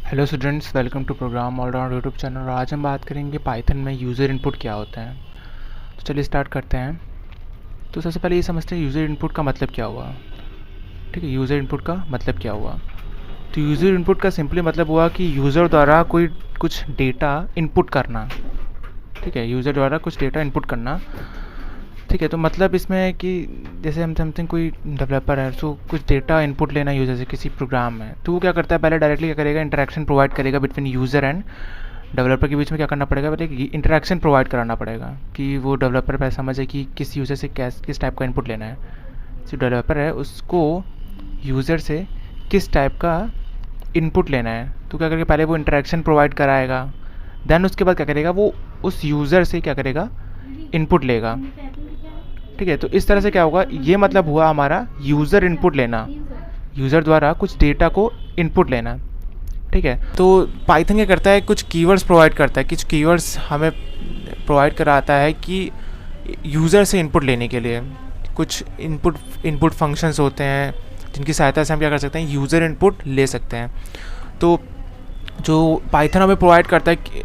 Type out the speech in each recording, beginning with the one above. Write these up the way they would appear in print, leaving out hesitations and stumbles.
Hello students, welcome to program all round YouTube channel. और आज हम बात करेंगे पाइथन में यूज़र इनपुट क्या होता है। तो चलिए स्टार्ट करते हैं। तो सबसे पहले ये समझते हैं यूज़र इनपुट का मतलब क्या हुआ। ठीक है, यूज़र इनपुट का मतलब क्या हुआ। तो यूज़र इनपुट का सिंपली मतलब हुआ कि यूज़र द्वारा कोई कुछ डेटा इनपुट करना। ठीक है, यूज़र द्वारा कुछ डेटा इनपुट करना। ठीक है, तो मतलब इसमें है कि जैसे हम समथिंग कोई डेवलपर है, सो कुछ डेटा इनपुट लेना यूज़र से किसी प्रोग्राम में, तो वो क्या करता है, पहले डायरेक्टली क्या करेगा, इंटरेक्शन प्रोवाइड करेगा बिटवीन यूज़र एंड डेवलपर के बीच में। क्या करना पड़ेगा, पहले इंटरेक्शन प्रोवाइड कराना पड़ेगा कि वो डेवलपर पहले समझे कि किस यूज़र से किस टाइप का इनपुट लेना है। जो डेवलपर है उसको यूज़र से किस टाइप का इनपुट लेना है, तो क्या करेगा, पहले वो इंटरेक्शन प्रोवाइड कराएगा, देन उसके बाद क्या करेगा, वो उस यूज़र से क्या करेगा, इनपुट लेगा। ठीक है, तो इस तरह से क्या होगा, ये मतलब हुआ हमारा यूज़र इनपुट लेना, यूज़र द्वारा कुछ डेटा को इनपुट लेना। ठीक है, तो पाइथन क्या करता है, कुछ कीवर्ड्स प्रोवाइड करता है, कुछ कीवर्ड्स हमें प्रोवाइड कराता है कि यूज़र से इनपुट लेने के लिए कुछ इनपुट फंक्शंस होते हैं जिनकी सहायता से हम क्या कर सकते हैं, यूज़र इनपुट ले सकते हैं। तो जो पाइथन हमें प्रोवाइड करता है,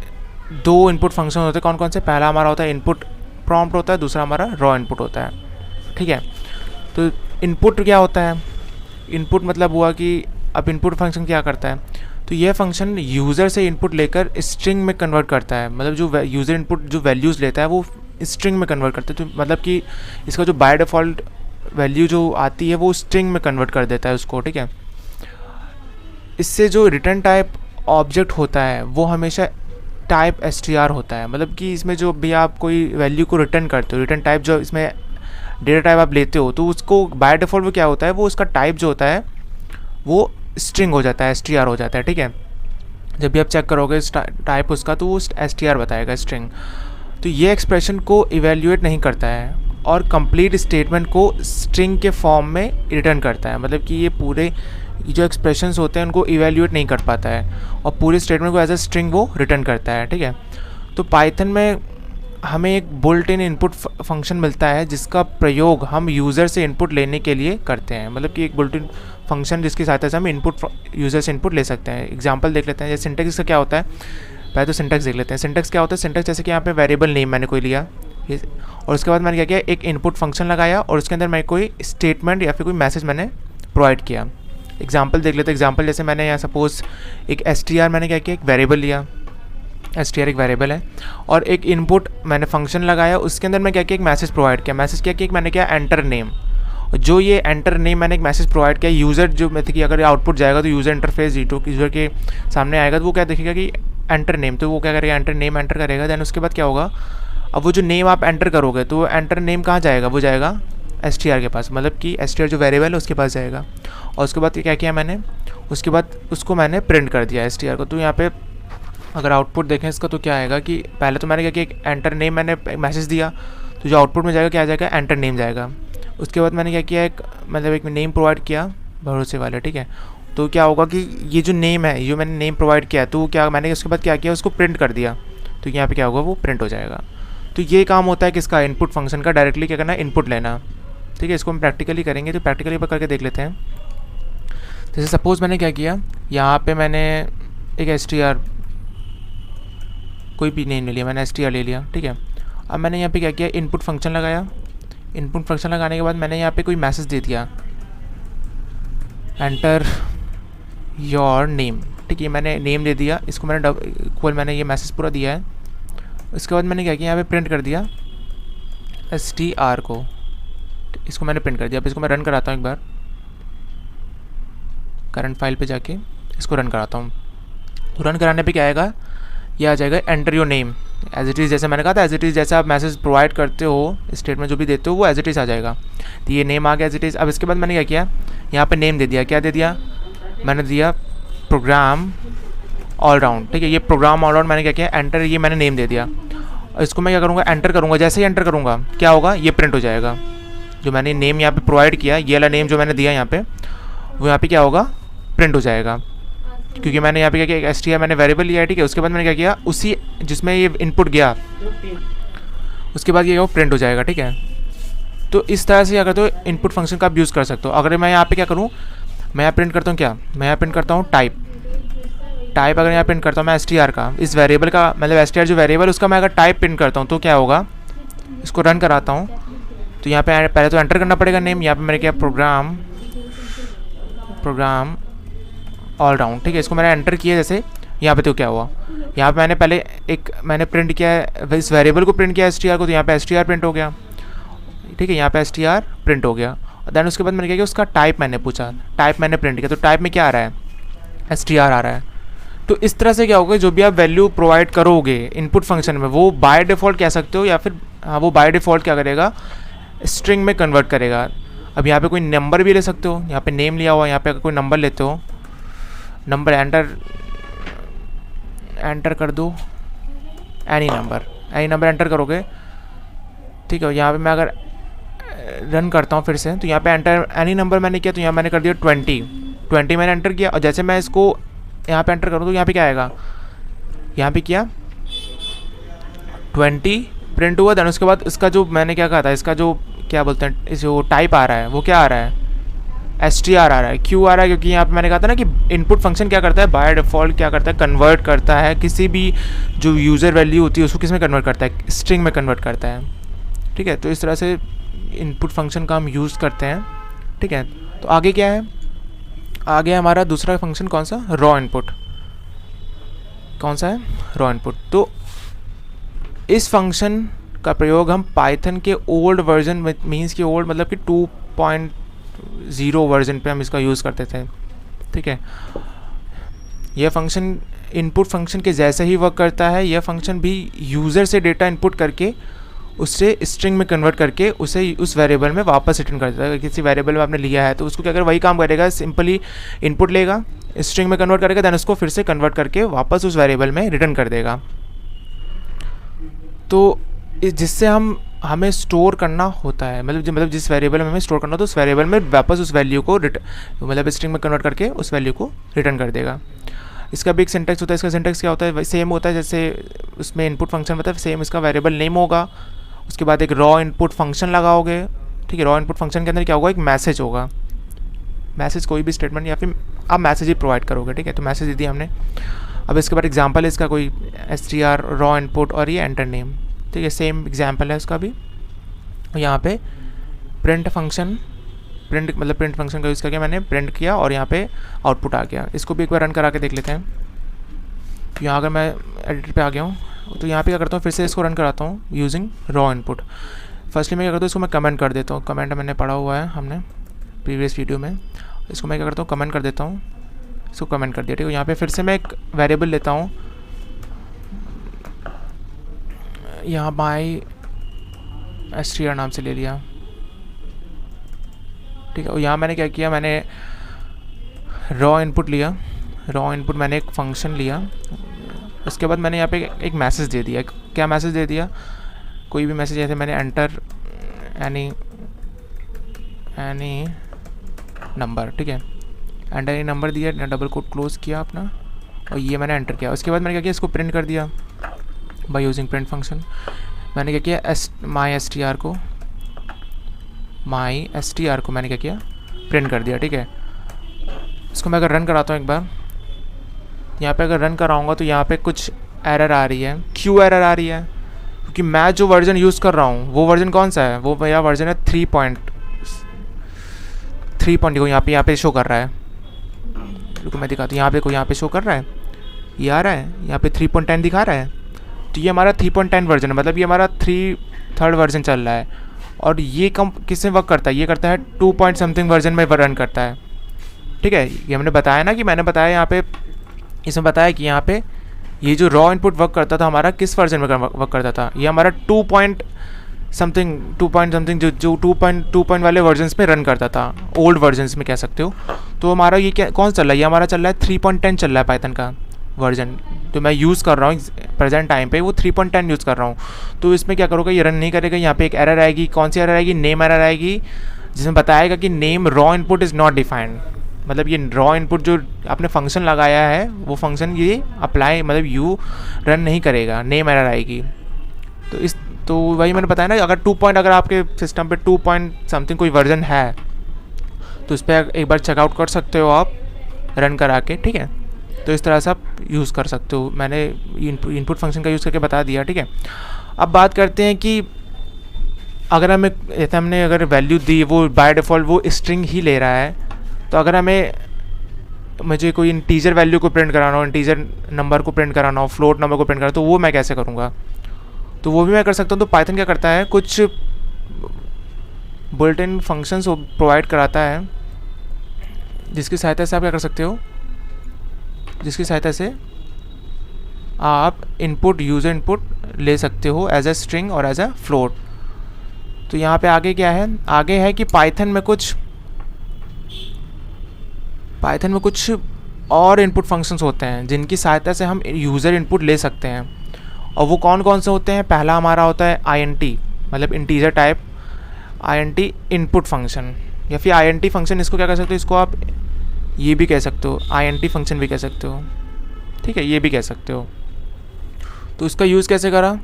दो इनपुट फंक्शन होते हैं। कौन कौन से, पहला हमारा होता है इनपुट प्रॉम्प्ट होता है, दूसरा हमारा रॉ इनपुट होता है। ठीक है, तो इनपुट क्या होता है, इनपुट मतलब हुआ कि अब इनपुट फंक्शन क्या करता है, तो यह फंक्शन यूज़र से इनपुट लेकर स्ट्रिंग में कन्वर्ट करता है। मतलब जो यूज़र इनपुट जो वैल्यूज़ लेता है वो स्ट्रिंग में कन्वर्ट करता है। तो मतलब कि इसका जो बाय डिफ़ॉल्ट वैल्यू जो आती है वो स्ट्रिंग में कन्वर्ट कर देता है उसको। ठीक है, इससे जो रिटर्न टाइप ऑब्जेक्ट होता है वो हमेशा टाइप str होता है। मतलब कि इसमें जो भी आप कोई वैल्यू को रिटर्न करते हो, रिटर्न टाइप जो इसमें डेटा टाइप आप लेते हो, तो उसको बाय डिफ़ॉल्ट वो क्या होता है, वो उसका टाइप जो होता है वो स्ट्रिंग हो जाता है, str हो जाता है। ठीक है, जब भी आप चेक करोगे टाइप उसका, तो वो str बताएगा, स्ट्रिंग। तो ये एक्सप्रेशन को इवेल्यूएट नहीं करता है और कंप्लीट स्टेटमेंट को स्ट्रिंग के फॉर्म में रिटर्न करता है। मतलब कि ये पूरे जो एक्सप्रेशंस होते हैं उनको इवेल्यूएट नहीं कर पाता है और पूरे स्टेटमेंट को एज अ स्ट्रिंग वो रिटर्न करता है। ठीक है, तो पाइथन में हमें एक बुल्ट इन इनपुट फंक्शन मिलता है जिसका प्रयोग हम यूज़र से इनपुट लेने के लिए करते हैं। मतलब कि एक बुल्ट इन फंक्शन जिसकी सहायता से हम इनपुट यूज़र से इनपुट ले सकते हैं। एग्जाम्पल देख लेते हैं, जैसे सिंटेक्स का क्या होता है, पहले तो सिंटेक्स देख लेते हैं। सिंटेक्स क्या होता है, सिंटेक्स जैसे कि यहाँ पे वेरिएबल नेम मैंने कोई लिया और उसके बाद मैंने क्या किया, एक इनपुट फंक्शन लगाया और उसके अंदर मैं कोई स्टेटमेंट या फिर कोई मैसेज मैंने प्रोवाइड किया। एग्जाम्पल देख लेते हैं। एग्जाम्पल जैसे मैंने यहाँ सपोज एक str मैंने क्या किया, एक वेरिएबल लिया, str एक वेरिएबल है, और एक इनपुट मैंने फंक्शन लगाया, उसके अंदर मैं क्या किया, एक मैसेज प्रोवाइड किया। मैसेज क्या किया, मैंने क्या, एंटर नेम। जो ये एंटर नेम मैंने एक मैसेज प्रोवाइड किया, यूज़र जो मतलब कि अगर आउटपुट जाएगा तो यूज़र इंटरफेस यूज़र के सामने आएगा, तो वो क्या देखेगा कि एंटर नेम, तो वो क्या करेगा, एंटर नेम एंटर करेगा। दैन उसके बाद क्या होगा, अब वो जो नेम आप एंटर करोगे तो वो एंटर नेम कहाँ जाएगा, वो जाएगा str के पास। मतलब कि str जो वेरिएबल है उसके पास जाएगा। और उसके बाद क्या किया मैंने, उसके बाद उसको मैंने प्रिंट कर दिया str को। तो यहाँ पे अगर आउटपुट देखें इसका तो क्या आएगा कि पहले तो मैंने क्या किया, एक एंटर नेम मैंने मैसेज दिया, तो जो आउटपुट में जाएगा क्या आ जाएगा, एंटर नेम जाएगा। उसके बाद मैंने क्या किया, एक मतलब एक नेम प्रोवाइड किया भरोसे वाले। ठीक है, तो क्या होगा कि ये जो नेम है, जो मैंने नेम प्रोवाइड किया, तो क्या मैंने उसके बाद क्या किया, उसको प्रिंट कर दिया। तो यहाँ पे क्या होगा, वो प्रिंट हो जाएगा। तो ये काम होता है किसका, इनपुट फंक्शन का, डायरेक्टली क्या करना है, इनपुट लेना। ठीक है, इसको हम प्रैक्टिकली करेंगे, तो प्रैक्टिकली पर करके देख लेते हैं। जैसे सपोज़ मैंने क्या किया, यहाँ पे मैंने एक str कोई भी नेम ले लिया, मैंने str ले लिया। ठीक है, अब मैंने यहाँ पे क्या किया, इनपुट फंक्शन लगाया। इनपुट फंक्शन लगाने के बाद मैंने यहाँ पे कोई मैसेज दे दिया, एंटर योर नेम। ठीक है, मैंने नेम दे दिया, इसको मैंने इक्वल मैंने ये मैसेज पूरा दिया है। उसके बाद मैंने क्या किया, यहाँ पे प्रिंट कर दिया str को, इसको मैंने प्रिंट कर दिया। अब इसको मैं रन कराता हूँ एक बार, करंट फाइल पे जाके इसको रन कराता हूँ। तो रन कराने पे क्या आएगा, ये आ जाएगा enter your name as it is. जैसे मैंने कहा था एज इट इज़, जैसे आप मैसेज प्रोवाइड करते हो, स्टेटमेंट जो भी देते हो वो एज इट इज़ आ जाएगा। तो ये नेम आ गया एज इट इज़। अब इसके बाद मैंने क्या किया, यहाँ पे नेम दे दिया। क्या दे दिया, मैंने दिया प्रोग्राम ऑलराउंड। ठीक है, ये प्रोग्राम ऑलराउंड मैंने क्या किया, एंटर, ये मैंने नेम दे दिया। इसको मैं क्या करूँगा, एंटर करूँगा। जैसे ही एंटर करूँगा क्या होगा, ये प्रिंट हो जाएगा। जो मैंने नेम यहाँ पे प्रोवाइड किया, ये वाला नेम जो मैंने दिया यहाँ पे, वो यहाँ पे क्या होगा, प्रिंट हो जाएगा। क्योंकि मैंने यहाँ पे क्या किया, str मैंने वेरिएबल लिया है। ठीक है, उसके बाद मैंने क्या किया, उसी जिसमें ये इनपुट गया उसके बाद ये प्रिंट हो जाएगा। ठीक है, तो इस तरह से अगर तो इनपुट फंक्शन का आप यूज़ कर सकते हो। अगर मैं यहाँ पे क्या करूँ, मैं यहाँ प्रिंट करता हूँ क्या, मैं यहाँ प्रिंट करता हूँ टाइप। टाइप अगर यहाँ प्रिंट करता हूँ मैं str का, इस वेरिएबल का मतलब str जो वेरिएबल उसका मैं अगर टाइप प्रिंट करता हूँ तो क्या होगा, इसको रन कराता हूँ तो यहाँ पे पहले तो एंटर करना पड़ेगा नेम। यहाँ पे मैंने किया प्रोग्राम ऑल राउंड, ठीक है। इसको मैंने एंटर किया जैसे, यहाँ पे तो क्या हुआ, यहाँ पे मैंने पहले मैंने प्रिंट किया इस वेरिएबल को प्रिंट किया str को, तो यहाँ पे str प्रिंट हो गया, ठीक है। यहाँ पे str प्रिंट हो गया। देन उसके बाद मैंने क्या किया, उसका टाइप मैंने पूछा, टाइप मैंने प्रिंट किया, तो टाइप में क्या आ रहा है, str आ रहा है। तो इस तरह से क्या होगा, जो भी आप वैल्यू प्रोवाइड करोगे इनपुट फंक्शन में वो बाय डिफ़ॉल्ट कह सकते हो, या फिर हाँ वो बाय डिफ़ॉल्ट क्या करेगा, स्ट्रिंग में कन्वर्ट करेगा। अब यहाँ पे कोई नंबर भी ले सकते हो, यहाँ पे नेम लिया हुआ, यहाँ पे अगर कोई नंबर लेते हो, नंबर एंटर कर दो, एनी नंबर एंटर करोगे, ठीक है। यहाँ पे मैं अगर रन करता हूँ फिर से, तो यहाँ पे एंटर एनी नंबर मैंने किया, तो यहाँ मैंने कर दिया 20 मैंने एंटर किया। और जैसे मैं इसको यहाँ पे एंटर करूँ तो यहाँ पे क्या आएगा, यहाँ पे किया 20 प्रिंट हुआ। देन उसके बाद इसका जो मैंने क्या कहा था, इसका जो क्या बोलते हैं, इस जो टाइप आ रहा है वो क्या आ रहा है, str आ रहा है। क्यों आ रहा है, क्योंकि यहाँ पे मैंने कहा था ना कि इनपुट फंक्शन क्या करता है, बाय डिफ़ॉल्ट क्या करता है, कन्वर्ट करता है किसी भी जो यूज़र वैल्यू होती है उसको किस में कन्वर्ट करता है, स्ट्रिंग में कन्वर्ट करता है, ठीक है। तो इस तरह से इनपुट फंक्शन का हम यूज़ करते हैं, ठीक है। तो आगे क्या है, आगे हमारा दूसरा फंक्शन कौन सा, रॉ इनपुट। कौन सा है, रॉ इनपुट। तो इस फंक्शन का प्रयोग हम पाइथन के ओल्ड वर्जन मीन्स की ओल्ड मतलब कि 2.0 वर्जन पे हम इसका यूज़ करते थे, ठीक है। यह फंक्शन इनपुट फंक्शन के जैसे ही वर्क करता है। यह फंक्शन भी यूज़र से डेटा इनपुट करके उससे स्ट्रिंग में कन्वर्ट करके उसे उस वेरिएबल में वापस रिटर्न कर देता है। किसी वेरिएबल में आपने लिया है तो उसको क्या करेगा, वही काम करेगा, सिंपली इनपुट लेगा, स्ट्रिंग में कन्वर्ट करेगा, देन उसको फिर से कन्वर्ट करके वापस उस वेरिएबल में रिटर्न कर देगा। तो जिससे हमें स्टोर करना होता है, मतलब जिस वेरिएबल में हमें स्टोर करना होता है उस वेरिएबल में वापस उस वैल्यू को मतलब स्ट्रिंग में कन्वर्ट करके उस वैल्यू को रिटर्न कर देगा। इसका भी एक सिंटेक्स होता है। इसका सिंटेक्स क्या होता है, सेम होता है जैसे उसमें इनपुट फंक्शन होता है, सेम इसका वेरिएबल नेम होगा, उसके बाद एक रॉ इनपुट फंक्शन लगाओगे, ठीक है। रॉ इनपुट फंक्शन के अंदर क्या होगा, एक मैसेज होगा, मैसेज कोई भी स्टेटमेंट या फिर आप मैसेज ही प्रोवाइड करोगे, ठीक है। तो मैसेज दे दिया हमने। अब इसके बाद एग्जांपल है इसका कोई str रॉ इनपुट और ये एंटर नेम, ठीक है, सेम एग्जांपल है इसका भी। यहाँ पे प्रिंट फंक्शन का यूज़ करके मैंने प्रिंट किया और यहाँ पे आउटपुट आ गया। इसको भी एक बार रन करा के देख लेते हैं। तो यहाँ अगर मैं एडिटर पे आ गया हूँ तो यहाँ पे क्या करता हूँ, फिर से इसको रन कराता हूँ यूजिंग रॉ इनपुट। फर्स्टली मैं क्या करता हूँ, इसको मैं कमेंट कर देता हूँ। कमेंट मैंने पढ़ा हुआ है हमने प्रीवियस वीडियो में। इसको मैं क्या करता हूँ, कमेंट कर देता हूँ, इसको कमेंट कर दिया, ठीक है। यहाँ पे फिर से मैं एक वेरिएबल लेता हूँ, यहाँ माई str नाम से ले लिया, ठीक है। और यहाँ मैंने क्या किया, मैंने रॉ इनपुट लिया, रॉ इनपुट मैंने एक फंक्शन लिया। उसके बाद मैंने यहाँ पे एक मैसेज दे दिया। क्या मैसेज दे दिया, कोई भी मैसेज, जैसे मैंने एंटर एनी नंबर, ठीक है, एंटर एनी नंबर दिया, डबल कोट क्लोज किया अपना और ये मैंने एंटर किया। उसके बाद मैंने क्या किया, इसको प्रिंट कर दिया बाय यूजिंग प्रिंट फंक्शन। मैंने क्या किया, माई एस टी आर को मैंने क्या किया, प्रिंट कर दिया, ठीक है। इसको मैं अगर रन कराता हूँ एक बार, यहाँ पे अगर रन कराऊंगा तो यहाँ पे कुछ एरर आ रही है। क्यों एरर आ रही है, क्योंकि मैं जो वर्जन यूज़ कर रहा हूँ वो वर्जन कौन सा है, वो मेरा वर्जन है 3.3 को यहाँ पे शो कर रहा है। रुको मैं दिखाता हूँ, यहाँ पे शो कर रहा है, ये आ रहा है, यहाँ पे 3.10 दिखा रहा है। तो ये हमारा 3.10 वर्जन है, मतलब ये हमारा थर्ड वर्जन चल रहा है। और ये किस में वर्क करता है, ये करता है 2 पॉइंट समथिंग वर्जन में रन करता है, ठीक है। ये हमने बताया ना कि मैंने बताया यहाँ पे, इसमें बताया कि यहाँ पे ये जो रॉ इनपुट वर्क करता था हमारा किस वर्जन में वर्क करता था, ये हमारा 2 पॉइंट समथिंग जो 2.2 वाले वर्जन्स में रन करता था, ओल्ड वर्जन्स में कह सकते हो। तो हमारा ये क्या कौन सा चल रहा है, ये हमारा चल रहा है 3.10 चल रहा है पाइथन का वर्जन। तो मैं यूज़ कर रहा हूँ प्रेजेंट टाइम पे वो 3.10 यूज़ कर रहा हूँ। तो इसमें क्या करोगे, ये रन नहीं करेगा। यहाँ पे एक एरर आएगी, कौन सी एरर आएगी, नेम एरर आएगी, जिसमें बताएगा कि name raw input is not defined. मतलब ये रॉ इनपुट जो आपने फंक्शन लगाया है वो फंक्शन ये अप्लाई मतलब यू रन नहीं करेगा, नेम एरर आएगी। तो वही मैंने बताया ना, अगर 2 पॉइंट अगर आपके सिस्टम पे 2 पॉइंट समथिंग कोई वर्जन है तो इस पर एक बार चेकआउट कर सकते हो आप रन करा के, ठीक है। तो इस तरह से आप यूज़ कर सकते हो। मैंने इनपुट फंक्शन का यूज़ करके बता दिया, ठीक है। अब बात करते हैं कि अगर हमें जैसे हमने अगर वैल्यू दी, वो बाय डिफ़ॉल्ट वो स्ट्रिंग ही ले रहा है, तो अगर मुझे कोई इंटीजर वैल्यू को प्रिंट कराना हो, इंटीजर नंबर को प्रिंट कराना हो, फ्लोट नंबर को प्रिंट कराना हो, तो वो मैं कैसे करूँगा? तो वो भी मैं कर सकता हूँ। तो पाइथन क्या करता है, कुछ बुल्ट इन फंक्शंस प्रोवाइड कराता है, जिसकी सहायता से आप क्या कर सकते हो, जिसकी सहायता से आप यूज़र इनपुट ले सकते हो एज ए स्ट्रिंग और एज ए फ्लोट। तो यहाँ पे आगे क्या है, आगे है कि पाइथन में कुछ और इनपुट फंक्शंस होते हैं जिनकी सहायता से हम यूज़र इनपुट ले सकते हैं। और वो कौन कौन से होते हैं? पहला हमारा होता है INT, मतलब integer type INT input function, या फिर INT फंक्शन। इसको क्या कह सकते हो, इसको आप ये भी कह सकते हो, INT फंक्शन भी कह सकते हो, ठीक है, ये भी कह सकते हो। तो इसका यूज़ कैसे करा?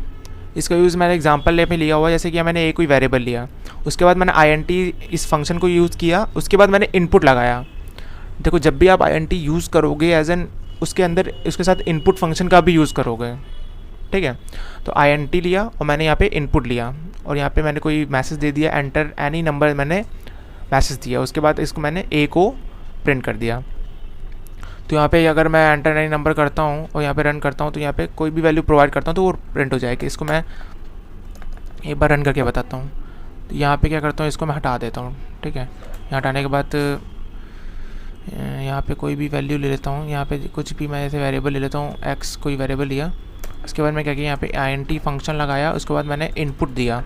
इसका यूज़ मैंने एग्जांपल में लिया हुआ, जैसे कि मैंने एक कोई वेरिएबल लिया, उसके बाद मैंने INT इस फंक्शन को यूज़ किया, उसके बाद मैंने इनपुट लगाया। देखो, जब भी आप INT यूज़ करोगे एज एन, उसके अंदर उसके साथ इनपुट फंक्शन का भी यूज़ करोगे, ठीक है। तो INT लिया और मैंने यहाँ पे इनपुट लिया, और यहाँ पे मैंने कोई मैसेज दे दिया, एंटर एनी नंबर मैंने मैसेज दिया, उसके बाद इसको मैंने A को प्रिंट कर दिया। तो यहाँ पे अगर मैं एंटर एनी नंबर करता हूँ और यहाँ पे रन करता हूँ, तो यहाँ पे कोई भी वैल्यू प्रोवाइड करता हूँ तो वो प्रिंट हो जाएगी। इसको मैं एक बार रन करके बताता हूँ। तो यहाँ पे क्या करता हूँ, इसको मैं हटा देता हूँ, ठीक है। यहाँ हटाने के बाद यहाँ पे कोई भी वैल्यू ले लेता हूँ, यहाँ पे कुछ भी मैं ऐसे वेरिएबल ले लेता हूँ, x कोई वेरिएबल लिया। उसके बाद मैं क्या किया, यहाँ पे INT फंक्शन लगाया, उसके बाद मैंने इनपुट दिया।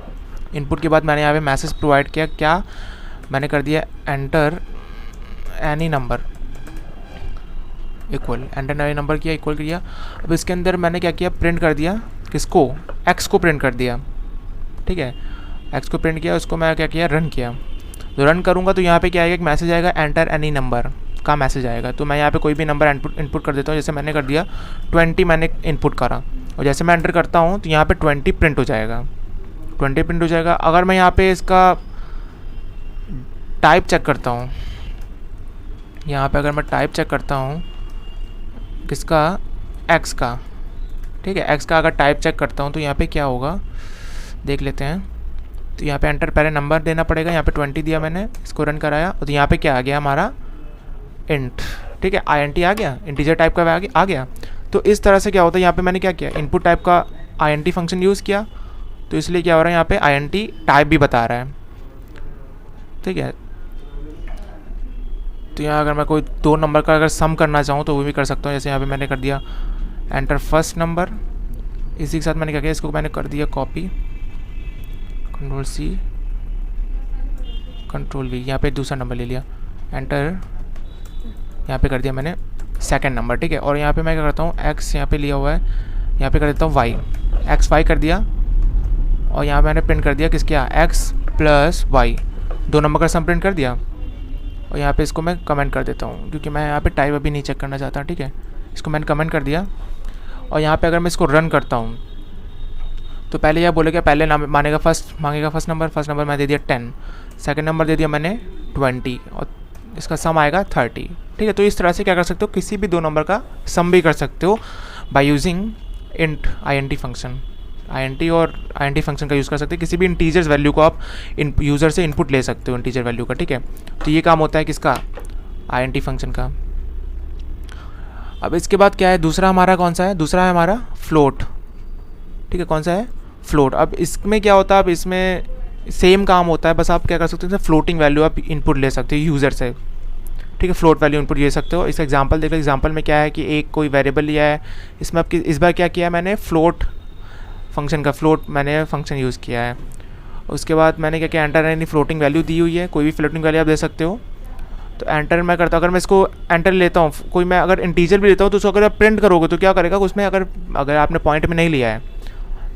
इनपुट के बाद मैंने यहाँ पे मैसेज प्रोवाइड किया, क्या मैंने कर दिया, enter any number equal, enter any number किया, इक्वल किया। अब इसके अंदर मैंने क्या किया, प्रिंट कर दिया, किसको, x को प्रिंट कर दिया, ठीक है। x को प्रिंट किया, उसको मैं क्या किया, रन किया। तो रन करूँगा तो यहाँ पे क्या आएगा, एक मैसेज आएगा, एंटर एनी नंबर का मैसेज आएगा। तो मैं यहाँ पे कोई भी नंबर इनपुट कर देता हूँ, जैसे मैंने कर दिया 20 मैंने इनपुट करा, और जैसे मैं एंटर करता हूँ तो यहाँ पे 20 प्रिंट हो जाएगा, 20 प्रिंट हो जाएगा। अगर मैं यहाँ पे इसका टाइप चेक करता हूँ, यहाँ पे अगर मैं टाइप चेक करता हूँ किसका, x का, ठीक है, x का अगर टाइप चेक करता हूँ तो यहाँ पे क्या होगा देख लेते हैं। तो यहाँ पे एंटर, पहले नंबर देना पड़ेगा, यहाँ पे 20 दिया मैंने, इसको रन कराया, तो यहाँ पे क्या आ गया हमारा, इंट, ठीक है, INT आ गया, इंटीजर टाइप का आ गया। तो इस तरह से क्या होता है, यहाँ पे मैंने क्या किया, इनपुट टाइप का INT फंक्शन यूज़ किया, तो इसलिए क्या हो रहा है, यहाँ पे INT टाइप भी बता रहा है, ठीक है। तो यहाँ अगर मैं कोई दो नंबर का अगर सम करना चाहूँ तो वो भी कर सकता हूँ। जैसे यहाँ पे मैंने कर दिया एंटर फर्स्ट नंबर, इसी के साथ मैंने क्या किया, इसको मैंने कर दिया कॉपी, Ctrl+C Ctrl+V, यहाँ पे दूसरा नंबर ले लिया, एंटर, यहाँ पे कर दिया मैंने सेकंड नंबर, ठीक है। और यहाँ पे मैं क्या करता हूँ, x यहाँ पे लिया हुआ है, यहाँ पे कर देता हूँ y, x y कर दिया, और यहाँ मैंने प्रिंट कर दिया किसके, x + y, दो नंबर का सम प्रिंट कर दिया। और यहाँ पे इसको मैं कमेंट कर देता हूँ, क्योंकि मैं यहाँ पे टाइप अभी नहीं चेक करना चाहता, ठीक है। इसको मैंने कमेंट कर दिया, और यहाँ पे अगर मैं इसको रन करता हूँ तो पहले यह बोलेगा, पहले मांगेगा फर्स्ट नंबर मैं दे दिया 10, सेकंड नंबर दे दिया मैंने 20, और इसका सम आएगा 30, ठीक है। तो इस तरह से क्या कर सकते हो, किसी भी दो नंबर का सम भी कर सकते हो by using INT function. INT और INT फंक्शन का यूज़ कर सकते हैं, किसी भी इंटीजर्स वैल्यू को आप यूज़र से इनपुट ले सकते हो, इंटीजर वैल्यू का, ठीक है। तो ये काम होता है किसका, INT फंक्शन का। अब इसके बाद क्या है, दूसरा हमारा कौन सा है, दूसरा है हमारा फ्लोट, ठीक है। कौन सा है, फ्लोट। अब इसमें क्या होता है, अब इसमें सेम काम होता है, बस आप क्या कर सकते हैं, फ्लोटिंग वैल्यू आप इनपुट ले सकते हो यूज़र से, ठीक है। फ्लोट वैल्यू इनपुट ले सकते हो। इस एग्जांपल देख लो, एग्जांपल में क्या है कि एक कोई वेरिएबल लिया है, इसमें अब इस बार क्या किया मैंने, फ्लोट फंक्शन का फ्लोट मैंने फंक्शन यूज़ किया है। उसके बाद मैंने क्या किया, एंटर एनी फ्लोटिंग वैल्यू दी हुई है, कोई भी फ्लोटिंग वैल्यू आप दे सकते हो। तो एंटर मैं करता हूँ, अगर मैं इसको एंटर लेता हूँ, कोई मैं अगर इंटीजर भी लेता हूँ, तो उसको अगर आप प्रिंट करोगे तो क्या करेगा, उसमें अगर आपने पॉइंट में नहीं लिया है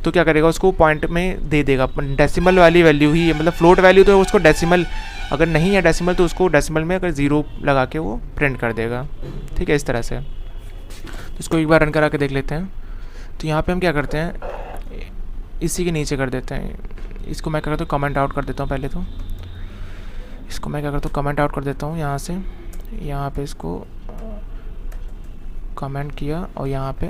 तो क्या करेगा, उसको पॉइंट में दे देगा, डेसिमल वाली वैल्यू ही है, मतलब फ्लोट वैल्यू तो उसको डेसिमल, अगर नहीं है डेसिमल तो उसको डेसिमल में अगर 0 लगा के वो प्रिंट कर देगा, ठीक है, इस तरह से। तो इसको एक बार रन करा के देख लेते हैं। तो यहाँ पे हम क्या करते हैं, इसी के नीचे कर देते हैं, इसको मैं क्या करता हूँ, कमेंट आउट कर देता हूँ। पहले तो इसको मैं क्या करता हूँ, कमेंट आउट कर देता हूँ यहाँ से, यहाँ पे इसको कमेंट किया और यहाँ पे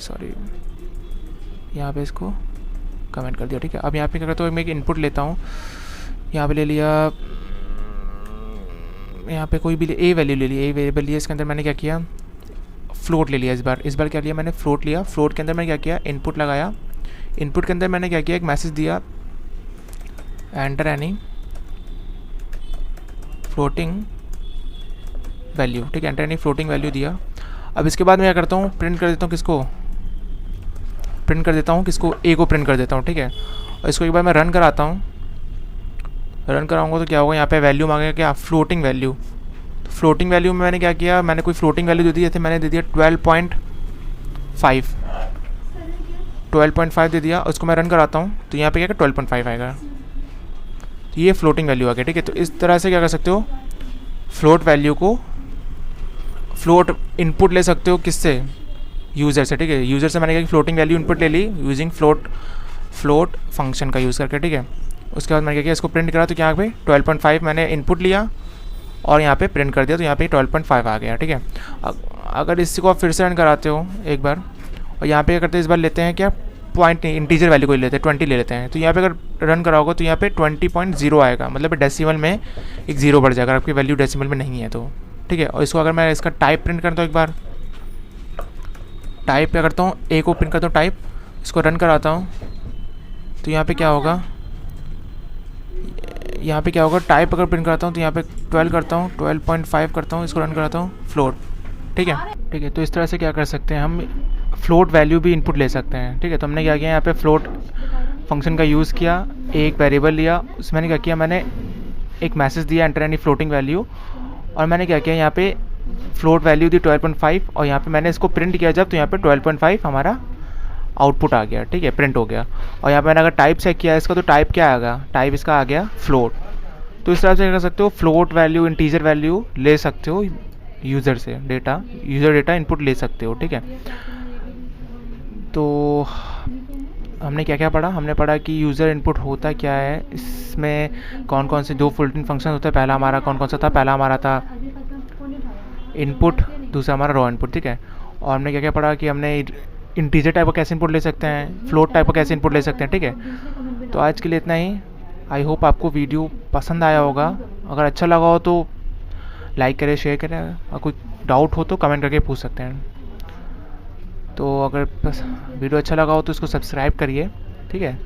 सॉरी यहाँ पे इसको कमेंट कर दिया, ठीक है। अब यहाँ पे क्या करता हूँ, मैं एक इनपुट लेता हूँ, यहाँ पे ले लिया, यहाँ पे कोई भी ए वैल्यू ले लिया, ए वेरिएबल लिया, इसके अंदर मैंने क्या किया, फ्लोट ले लिया। इस बार क्या लिया मैंने, फ्लोट लिया। फ्लोट के अंदर मैंने क्या किया, इनपुट लगाया। इनपुट के अंदर मैंने क्या किया, एक मैसेज दिया, एंटर एनी फ्लोटिंग वैल्यू, ठीक है, एंटर एनी फ्लोटिंग वैल्यू दिया। अब इसके बाद मैं क्या करता हूँ, प्रिंट कर देता हूँ किसको, प्रिंट कर देता हूँ किसको, ए को प्रिंट कर देता हूँ, ठीक है। और इसको एक बार मैं रन कराता हूँ, रन कराऊंगा तो क्या होगा, यहाँ पे वैल्यू मांगेगा क्या, फ्लोटिंग वैल्यू। तो फ्लोटिंग वैल्यू में मैंने क्या किया, मैंने कोई फ्लोटिंग वैल्यू दे दी, जैसे मैंने दे दिया 12.5 दे दिया। उसको मैं रन कराता हूँ तो यहाँ पे क्या 12.5 आएगा, तो ये फ्लोटिंग वैल्यू आ गया, ठीक है। तो इस तरह से क्या कर सकते हो, फ्लोट वैल्यू को, फ्लोट इनपुट ले सकते हो किससे, यूज़र से, ठीक है। यूज़र से मैंने क्या फ्लोटिंग वैल्यू इनपुट ले ली यूजिंग फ्लोट फंक्शन का यूज़ करके, ठीक है। उसके बाद मैंने क्या किया, इसको प्रिंट करा तो यहाँ पे 12.5 मैंने इनपुट लिया और यहाँ पे प्रिंट कर दिया, तो यहाँ पे 12.5 आ गया, ठीक है। अगर इसको आप फिर से रन कराते हो एक बार, और यहाँ पे क्या करते हैं, इस बार लेते हैं क्या, पॉइंट नहीं, इंटीजर वैल्यू को लेते हैं, 20 ले लेते हैं। तो यहाँ पे अगर रन कराओगे तो यहाँ पे 20.0 आएगा, मतलब डेसिमल में एक ज़ीरो बढ़ जाएगा, आपकी वैल्यू डेसिमल में नहीं है तो, ठीक है। और इसको अगर मैं इसका टाइप प्रिंट करता हूँ, एक बार टाइप क्या करता हूँ, ए को प्रिंट करता हूँ टाइप, इसको रन कराता हूँ तो यहाँ पे क्या होगा, यहाँ पे क्या होगा, टाइप अगर प्रिंट करता हूँ तो यहाँ पे 12 करता हूँ, 12.5 करता हूँ, इसको रन कराता हूँ, फ्लोट, ठीक है, ठीक है। तो इस तरह से क्या कर सकते हैं, हम फ्लोट वैल्यू भी इनपुट ले सकते हैं, ठीक है। तो हमने क्या किया, यहाँ पे फ्लोट फंक्शन का यूज़ किया, एक वेरिएबल लिया, उसमें क्या किया, मैंने एक मैसेज दिया, एंटर एनी फ्लोटिंग वैल्यू, और मैंने क्या किया, यहाँ पे फ्लोट वैल्यू दी 12.5, और यहाँ पे मैंने इसको प्रिंट किया जब, तो यहाँ पे 12.5 हमारा आउटपुट आ गया, ठीक है, प्रिंट हो गया। और यहाँ पे मैंने अगर टाइप चेक किया इसका, तो टाइप क्या आएगा, टाइप इसका आ गया फ्लोट। तो इस तरह से क्या कर सकते हो, फ्लोट वैल्यू, इंटीजर वैल्यू ले सकते हो यूज़र से, यूज़र डेटा इनपुट ले सकते हो, ठीक है। तो हमने क्या क्या पढ़ा, हमने पढ़ा कि यूज़र इनपुट होता क्या है, इसमें कौन कौन से दो फुलटिन फंक्शन होते हैं, पहला हमारा कौन कौन सा था, पहला हमारा था इनपुट, दूसरा हमारा रॉ इनपुट, ठीक है। और हमने क्या क्या पढ़ा कि हमने इंटीजर टाइप का कैसे इनपुट ले सकते हैं, फ्लोट टाइप का कैसे इनपुट ले सकते हैं, ठीक है। तो आज के लिए इतना ही। आई होप आपको वीडियो पसंद आया होगा, अगर अच्छा लगा हो तो लाइक करें, शेयर करें, और कोई डाउट हो तो कमेंट करके पूछ सकते हैं। तो अगर वीडियो अच्छा लगा हो तो इसको सब्सक्राइब करिए, ठीक है।